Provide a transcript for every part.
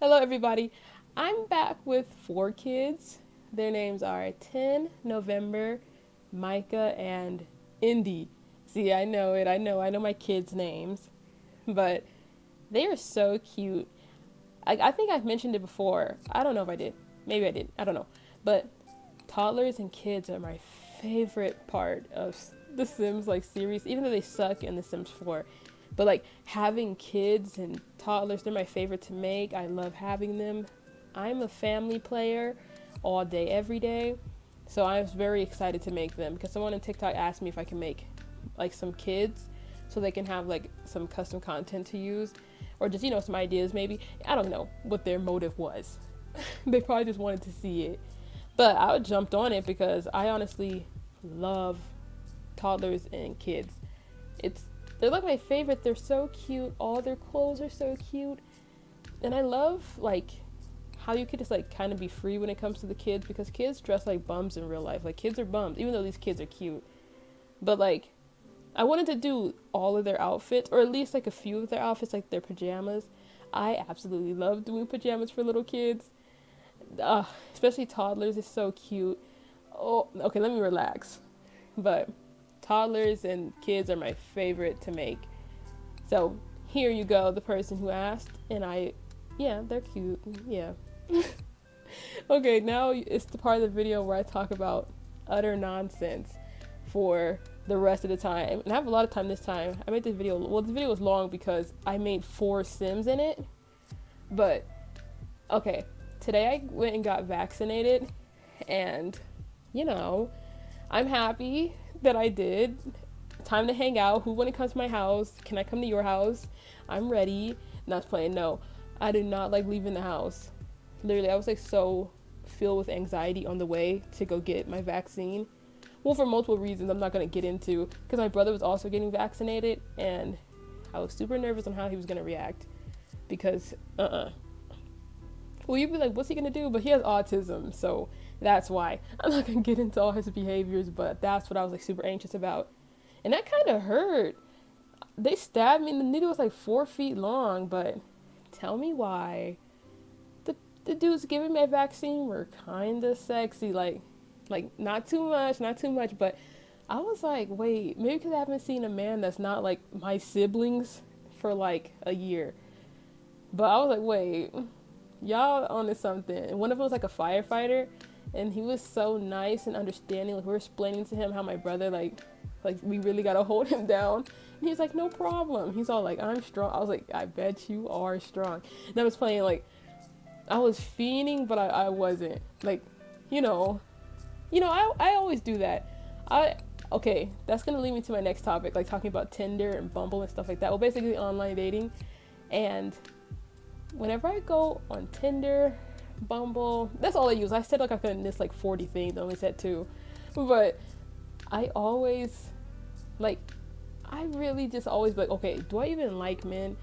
Hello, everybody. I'm back with four kids. Their names are Tenn, November, Micah, and Indy. See, I know it. I know my kids' names, but they are so cute. I think I've mentioned it before. I don't know if I did. Maybe I did. I don't know. But toddlers and kids are my favorite part of the Sims like series, even though they suck in the Sims 4. But like having kids and toddlers, they're my favorite to make. I love having them. I'm a family player all day, every day. So I was very excited to make them because someone on TikTok asked me if I can make like some kids so they can have like some custom content to use or just, some ideas maybe. I don't know what their motive was. They probably just wanted to see it. But I jumped on it because I honestly love toddlers and kids. They're like my favorite. They're so cute. All their clothes are so cute. And I love like how you could just like kind of be free when it comes to the kids because kids dress like bums in real life. Like kids are bums, even though these kids are cute. But like I wanted to do all of their outfits, or at least like a few of their outfits, like their pajamas. I absolutely love doing pajamas for little kids. Especially toddlers. It's so cute. Oh, okay, let me relax. But toddlers and kids are my favorite to make. So here you go, the person who asked, and yeah, they're cute. Yeah. Okay, now it's the part of the video where I talk about utter nonsense for the rest of the time. And I have a lot of time this time. I made this video, well, this video was long because I made 4 Sims in it. But, okay, today I went and got vaccinated, and, I'm happy that I did. Time to hang out. Who want to come to my house? Can I come to your house? I'm ready. Not playing. No, I do not like leaving the house. Literally, I was like so filled with anxiety on the way to go get my vaccine. Well, for multiple reasons I'm not going to get into, because my brother was also getting vaccinated and I was super nervous on how he was going to react because well, you'd be like, what's he going to do? But he has autism, so that's why. I'm not going to get into all his behaviors, but that's what I was like super anxious about. And that kind of hurt. They stabbed me and the needle was like 4 feet long, but tell me why. The dudes giving me a vaccine were kind of sexy, like not too much, but I was like, wait, maybe because I haven't seen a man that's not like my siblings for like a year. But I was like, wait, y'all onto something. And one of them was like a firefighter, and he was so nice and understanding. Like we were explaining to him how my brother like we really gotta hold him down. And he's like, no problem. He's all like, I'm strong. I was like, I bet you are strong. And I was playing like, I was fiending, but I wasn't. Like, I always do that. Okay, that's gonna lead me to my next topic, like talking about Tinder and Bumble and stuff like that. Well, basically online dating. And whenever I go on Tinder, Bumble, that's all I use. I said like I couldn't list like 40 things. I only said 2. But I always, I really just always like, okay, do I even like men?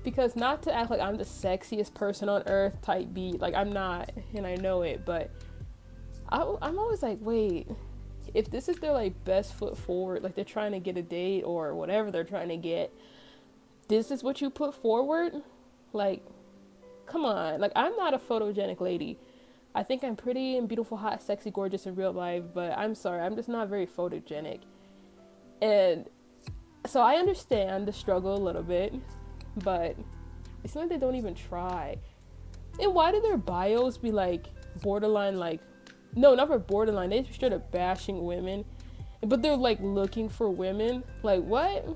Because not to act like I'm the sexiest person on earth type beat, like I'm not, and I know it, but I'm always like, wait, if this is their like best foot forward, like they're trying to get a date or whatever they're trying to get, this is what you put forward? Like, come on. Like, I'm not a photogenic lady. I think I'm pretty and beautiful, hot, sexy, gorgeous in real life, but I'm sorry, I'm just not very photogenic. And so I understand the struggle a little bit, but it's like they don't even try. And why do their bios be like borderline, like, no, not for borderline, they straight up bashing women, but they're like looking for women? Like, what?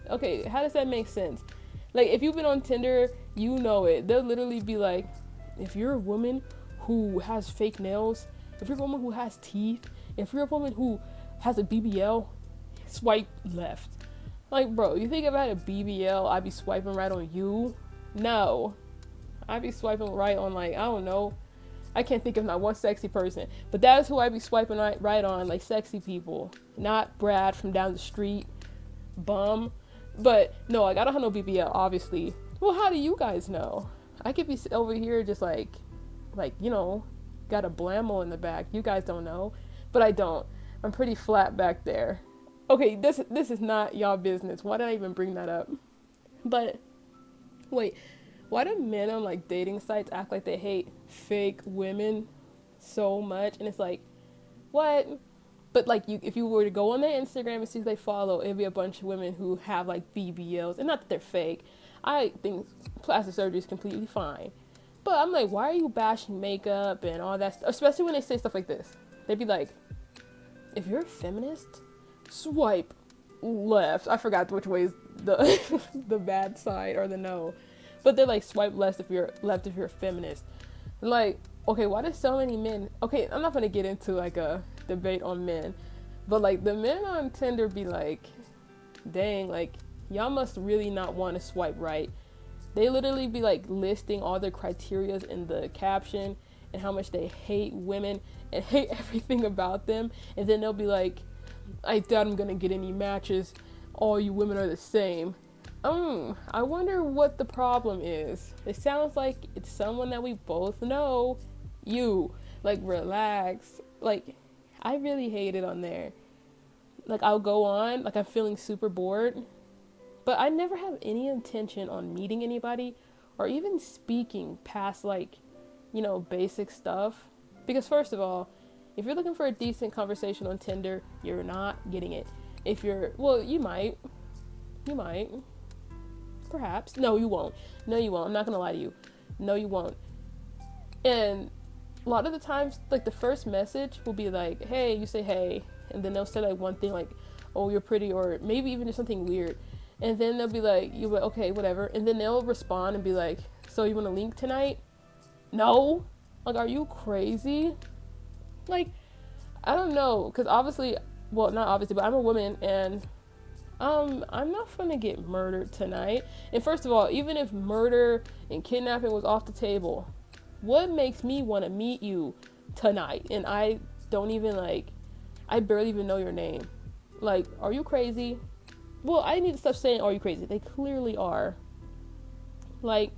Okay, how does that make sense? Like, if you've been on Tinder, you know it. They'll literally be like, if you're a woman who has fake nails, if you're a woman who has teeth, if you're a woman who has a BBL, swipe left. Like, bro, you think if I had a BBL, I'd be swiping right on you? No. I'd be swiping right on, like, I don't know. I can't think of not one sexy person. But that is who I'd be swiping right on, like, sexy people. Not Brad from down the street. Bum. But, no, like, I don't have no BBL, obviously. Well, how do you guys know? I could be over here just, like, got a blammo in the back. You guys don't know. But I don't. I'm pretty flat back there. Okay, this is not y'all business. Why did I even bring that up? But, wait, Why do men on like dating sites act like they hate fake women so much? And it's like, what? But like, if you were to go on their Instagram and see who they follow, it'd be a bunch of women who have like BBLs, and not that they're fake. I think plastic surgery is completely fine, but I'm like, why are you bashing makeup and all that stuff? Especially when they say stuff like this. They'd be like, if you're a feminist, swipe left. I forgot which way is the the bad side or the no, but they're like, swipe left if you're a feminist. Like, okay, why do so many men? Okay, I'm not gonna get into like a debate on men, but like the men on Tinder be like, dang, like y'all must really not want to swipe right. They literally be like listing all their criterias in the caption and how much they hate women and hate everything about them, and then they'll be like, I doubt I'm gonna get any matches. All you women are the same. I wonder what the problem is. It sounds like it's someone that we both know. You, like, relax. Like, I really hate it on there. Like, I'll go on, like, I'm feeling super bored, but I never have any intention on meeting anybody or even speaking past, like, you know, basic stuff. Because first of all, if you're looking for a decent conversation on Tinder, you're not getting it. If you're, well, you might, perhaps. No, you won't. I'm not gonna lie to you. No, you won't. And a lot of the times, like, the first message will be like, hey, you say hey, and then they'll say like one thing like, oh, you're pretty, or maybe even just something weird, and then they'll be like, you're like, okay, whatever, and then they'll respond and be like, so you want to link tonight? No, like, are you crazy? Like, I don't know, because obviously, well, not obviously, but I'm a woman, and I'm not gonna get murdered tonight. And first of all, even if murder and kidnapping was off the table, what makes me want to meet you tonight? And I don't even, like, I barely even know your name. Like, are you crazy? Well, I need to stop saying, are you crazy? They clearly are. Like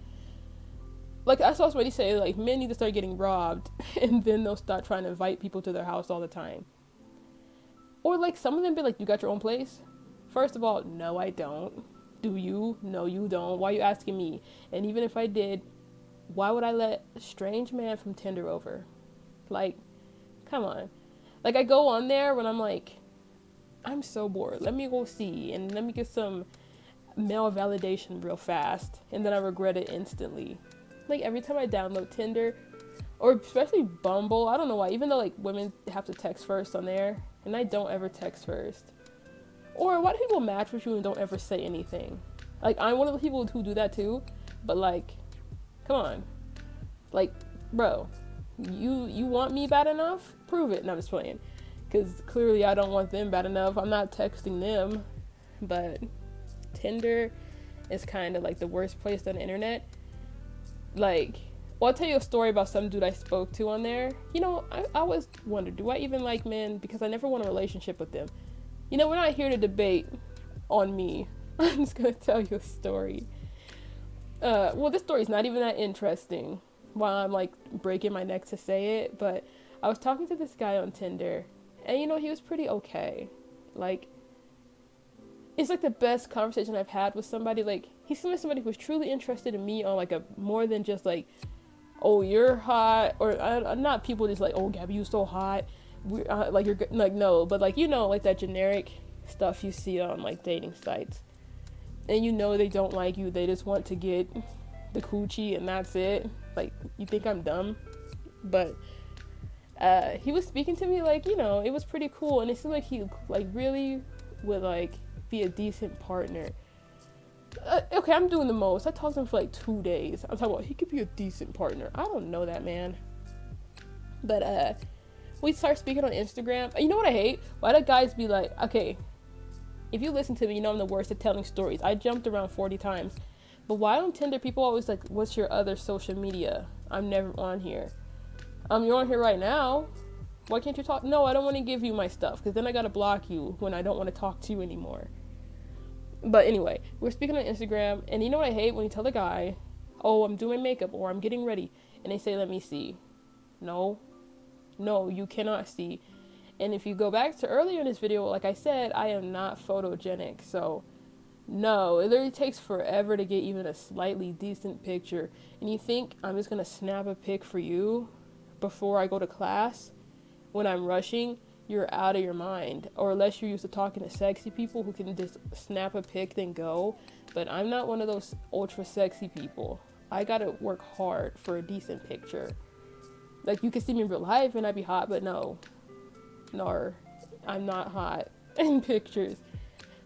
I saw somebody say, like, men need to start getting robbed, and then they'll start trying to invite people to their house all the time. Or, like, some of them be like, you got your own place? First of all, no, I don't. Do you? No, you don't. Why are you asking me? And even if I did, why would I let a strange man from Tinder over? Like, come on. Like, I go on there when I'm like, I'm so bored. Let me go see, and let me get some male validation real fast, and then I regret it instantly. Like, every time I download Tinder, or especially Bumble, I don't know why, even though, like, women have to text first on there, and I don't ever text first. Or why do people match with you and don't ever say anything? Like, I'm one of the people who do that too, but, like, come on. Like, bro, you want me bad enough? Prove it. No, I'm just playing. Because clearly I don't want them bad enough. I'm not texting them. But Tinder is kind of like the worst place on the internet. Like, well, I'll tell you a story about some dude I spoke to on there. You know, I always wonder, do I even like men? Because I never want a relationship with them. You know, we're not here to debate on me. I'm just going to tell you a story. Well, this story's not even that interesting while I'm, like, breaking my neck to say it. But I was talking to this guy on Tinder, and, you know, he was pretty okay. Like, it's, like, the best conversation I've had with somebody. Like, he's somebody who was truly interested in me on, like, a more than just, like, oh, you're hot, or not people just like, oh, Gabby, you so hot, like, you're good. Like, no, but, like, you know, like, that generic stuff you see on, like, dating sites, and you know they don't like you, they just want to get the coochie, and that's it. Like, you think I'm dumb? But he was speaking to me, like, you know, it was pretty cool, and it seemed like he, like, really would, like, be a decent partner. Okay, I'm doing the most. I talked to him for like 2 days. I'm talking about he could be a decent partner. I don't know that man. But we start speaking on Instagram. You know what I hate? Why do guys be like, okay, if you listen to me, you know I'm the worst at telling stories. I jumped around 40 times. But why on Tinder people always like, what's your other social media? I'm never on here. You're on here right now. Why can't you talk? No, I don't want to give you my stuff, because then I gotta block you when I don't want to talk to you anymore. But anyway, we're speaking on Instagram, and you know what I hate? When you tell the guy, oh, I'm doing makeup, or I'm getting ready, and they say, let me see. No, you cannot see. And if you go back to earlier in this video, like I said, I am not photogenic, so No, it literally takes forever to get even a slightly decent picture. And you think I'm just gonna snap a pic for you before I go to class when I'm rushing? You're out of your mind. Or unless you're used to talking to sexy people who can just snap a pic then go. But I'm not one of those ultra sexy people. I gotta work hard for a decent picture. Like, you can see me in real life and I'd be hot, but no, I'm not hot in pictures.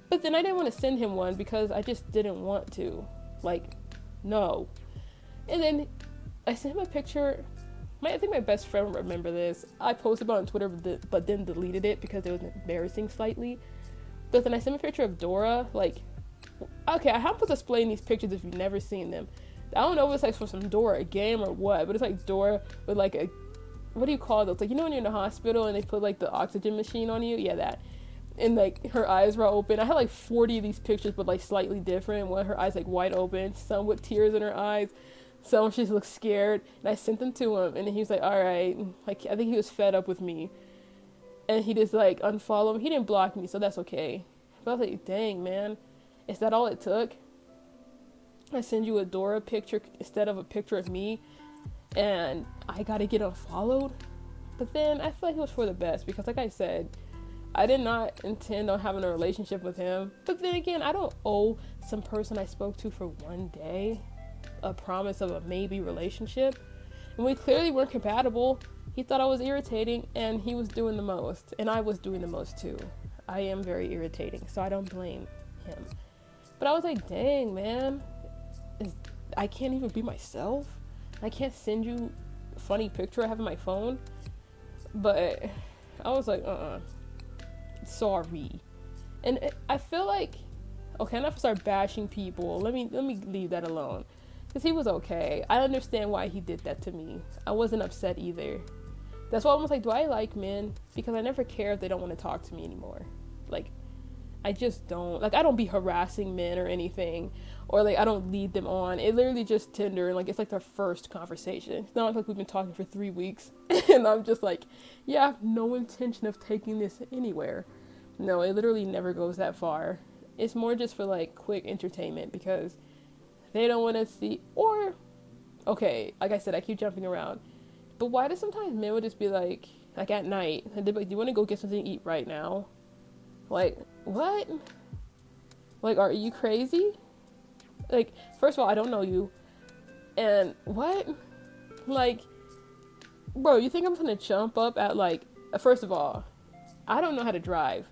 But then I didn't want to send him one because I just didn't want to. Like, no. And then I sent him a picture. I think my best friend will remember this. I posted it on Twitter, but then deleted it because it was embarrassing slightly. But then I sent him a picture of Dora. Like, okay, I have to display these pictures if you've never seen them. I don't know if it's like for some Dora game or what, but it's like Dora with like a, what do you call those? Like, you know when you're in the hospital and they put like the oxygen machine on you? Yeah, that. And like her eyes were open. I had like 40 of these pictures, but like slightly different. One, her eyes like wide open, some with tears in her eyes, some she just looked scared. And I sent them to him, and then he was like, "All right." Like, I think he was fed up with me, and he just like unfollowed me. He didn't block me, so that's okay. But I was like, "Dang, man, is that all it took? I send you a Dora picture instead of a picture of me, and I gotta get unfollowed." But then I feel like it was for the best because, like I said, I did not intend on having a relationship with him. But then again, I don't owe some person I spoke to for one day a promise of a maybe relationship. And we clearly weren't compatible. He thought I was irritating, and he was doing the most. And I was doing the most too. I am very irritating, so I don't blame him. But I was like, dang, man. I can't even be myself. I can't send you a funny picture I have on my phone. But I was like, sorry. And I feel like, okay, I'm not gonna start bashing people. Let me leave that alone, because he was okay. I understand why he did that to me. I wasn't upset either. That's why I was like, do I like men? Because I never care if they don't want to talk to me anymore. Like, I just don't. Like, I don't be harassing men or anything, or like I don't lead them on. It literally just Tinder, and like it's like their first conversation. It's not like we've been talking for 3 weeks and I'm just like, yeah, I have no intention of taking this anywhere. No, it literally never goes that far. It's more just for like quick entertainment because they don't want to see. Or, okay, like I said, I keep jumping around, but why do sometimes men would just be like at night, and they'd be like, do you want to go get something to eat right now? Like, what? Like, are you crazy? Like, first of all, I don't know you. And what? Like, bro, you think I'm gonna jump up at like, first of all, I don't know how to drive.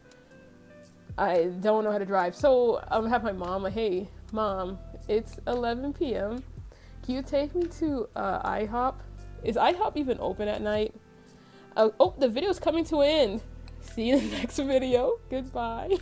I don't know how to drive. So I'm gonna have my mom like, hey, mom, it's 11 p.m. Can you take me to IHOP? Is IHOP even open at night? Oh, the video's coming to an end. See you in the next video. Goodbye.